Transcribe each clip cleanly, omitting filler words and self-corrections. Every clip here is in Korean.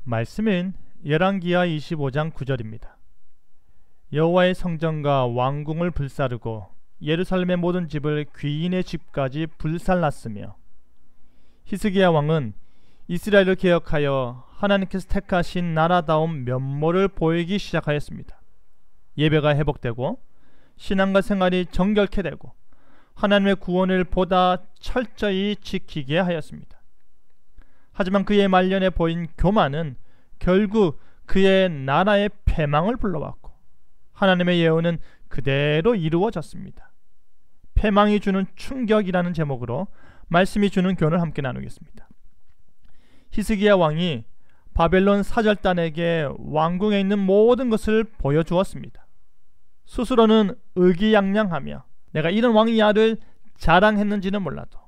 말씀은 열왕기하 25장 9절입니다. 여호와의 성전과 왕궁을 불사르고 예루살렘의 모든 집을 귀인의 집까지 불살랐으며 히스기야 왕은 이스라엘을 개혁하여 하나님께서 택하신 나라다운 면모를 보이기 시작하였습니다. 예배가 회복되고 신앙과 생활이 정결케 되고 하나님의 구원을 보다 철저히 지키게 하였습니다. 하지만 그의 말년에 보인 교만은 결국 그의 나라의 패망을 불러왔고 하나님의 예언은 그대로 이루어졌습니다. 패망이 주는 충격이라는 제목으로 말씀이 주는 교훈을 함께 나누겠습니다. 히스기야 왕이 바벨론 사절단에게 왕궁에 있는 모든 것을 보여주었습니다. 스스로는 의기양양하며 내가 이런 왕이야를 자랑했는지는 몰라도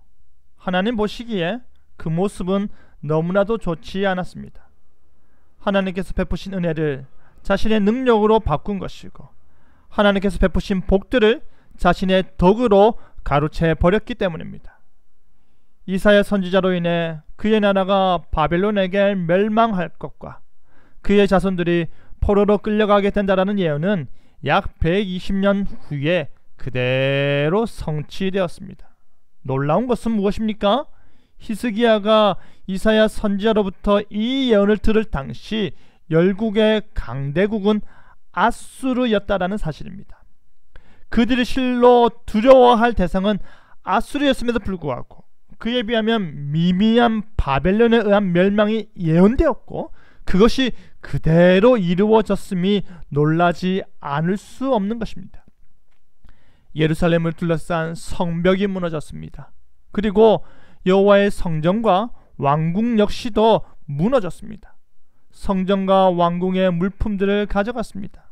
하나님 보시기에 그 모습은 너무나도 좋지 않았습니다. 하나님께서 베푸신 은혜를 자신의 능력으로 바꾼 것이고 하나님께서 베푸신 복들을 자신의 덕으로 가로채 버렸기 때문입니다. 이사야 선지자로 인해 그의 나라가 바벨론에게 멸망할 것과 그의 자손들이 포로로 끌려가게 된다라는 예언은 약 120년 후에 그대로 성취되었습니다. 놀라운 것은 무엇입니까? 히스기야가 이사야 선지자로부터 이 예언을 들을 당시 열국의 강대국은 아수르였다라는 사실입니다. 그들이 실로 두려워할 대상은 아수르였음에도 불구하고 그에 비하면 미미한 바벨론에 의한 멸망이 예언되었고 그것이 그대로 이루어졌음이 놀라지 않을 수 없는 것입니다. 예루살렘을 둘러싼 성벽이 무너졌습니다. 그리고 여호와의 성전과 왕궁 역시도 무너졌습니다. 성전과 왕궁의 물품들을 가져갔습니다.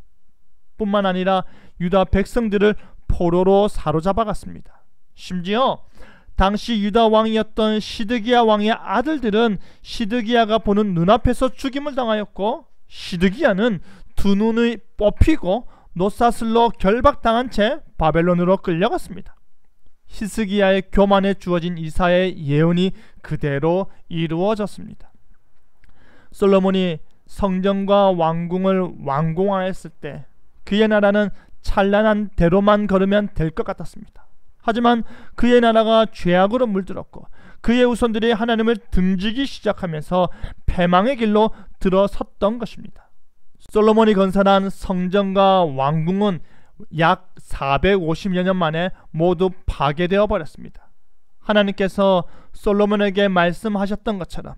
뿐만 아니라 유다 백성들을 포로로 사로잡아갔습니다. 심지어 당시 유다 왕이었던 시드기야 왕의 아들들은 시드기야가 보는 눈앞에서 죽임을 당하였고 시드기야는 두 눈이 뽑히고 노사슬로 결박당한 채 바벨론으로 끌려갔습니다. 히스기야의 교만에 주어진 이사야의 예언이 그대로 이루어졌습니다. 솔로몬이 성전과 왕궁을 완공하였을 때 그의 나라는 찬란한 대로만 걸으면 될 것 같았습니다. 하지만 그의 나라가 죄악으로 물들었고 그의 후손들이 하나님을 등지기 시작하면서 패망의 길로 들어섰던 것입니다. 솔로몬이 건설한 성전과 왕궁은 약 450여 년 만에 모두 파괴되어 버렸습니다. 하나님께서 솔로몬에게 말씀하셨던 것처럼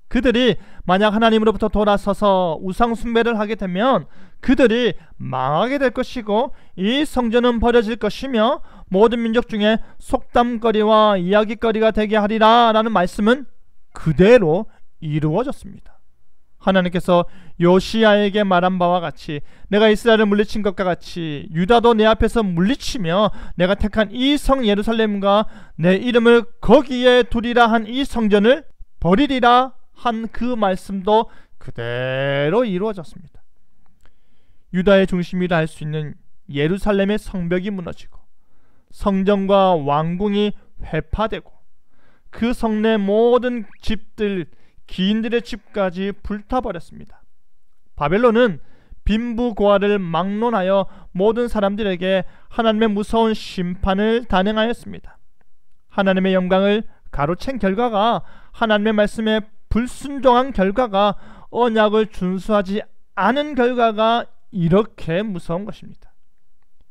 그들이 만약 하나님으로부터 돌아서서 우상 숭배를 하게 되면 그들이 망하게 될 것이고 이 성전은 버려질 것이며 모든 민족 중에 속담거리와 이야기거리가 되게 하리라 라는 말씀은 그대로 이루어졌습니다. 하나님께서 요시야에게 말한 바와 같이 내가 이스라엘을 물리친 것과 같이 유다도 내 앞에서 물리치며 내가 택한 이 성 예루살렘과 내 이름을 거기에 두리라 한 이 성전을 버리리라 한 그 말씀도 그대로 이루어졌습니다. 유다의 중심이라 할 수 있는 예루살렘의 성벽이 무너지고 성전과 왕궁이 회파되고 그 성내 모든 집들 기인들의 집까지 불타버렸습니다. 바벨론은 빈부고아를 막론하여 모든 사람들에게 하나님의 무서운 심판을 단행하였습니다. 하나님의 영광을 가로챈 결과가 하나님의 말씀에 불순종한 결과가 언약을 준수하지 않은 결과가 이렇게 무서운 것입니다.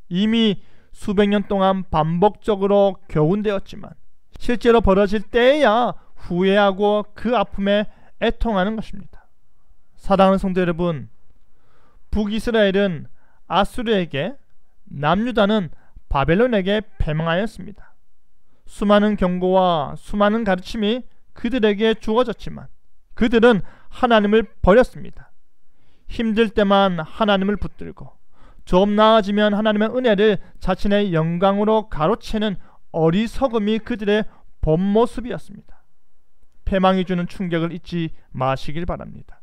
이미 수백 년 동안 반복적으로 교훈되었지만 실제로 벌어질 때에야 후회하고 그 아픔에 애통하는 것입니다. 사랑하는 성도 여러분, 북이스라엘은 아수르에게, 남유다는 바벨론에게 패망하였습니다. 수많은 경고와 수많은 가르침이 그들에게 주어졌지만 그들은 하나님을 버렸습니다. 힘들 때만 하나님을 붙들고 좀 나아지면 하나님의 은혜를 자신의 영광으로 가로채는 어리석음이 그들의 본 모습이었습니다. 패망이 주는 충격을 잊지 마시길 바랍니다.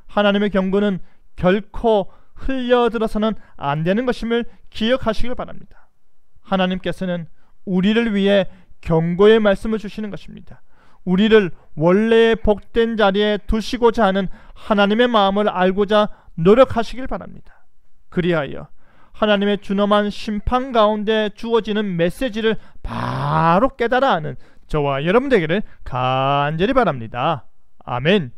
하나님의 경고는 결코 흘려들어서는 안 되는 것임을 기억하시길 바랍니다. 하나님께서는 우리를 위해 경고의 말씀을 주시는 것입니다. 우리를 원래의 복된 자리에 두시고자 하는 하나님의 마음을 알고자 노력하시길 바랍니다. 그리하여 하나님의 준엄한 심판 가운데 주어지는 메시지를 바로 깨달아 하는 저와 여러분 되기를 간절히 바랍니다. 아멘.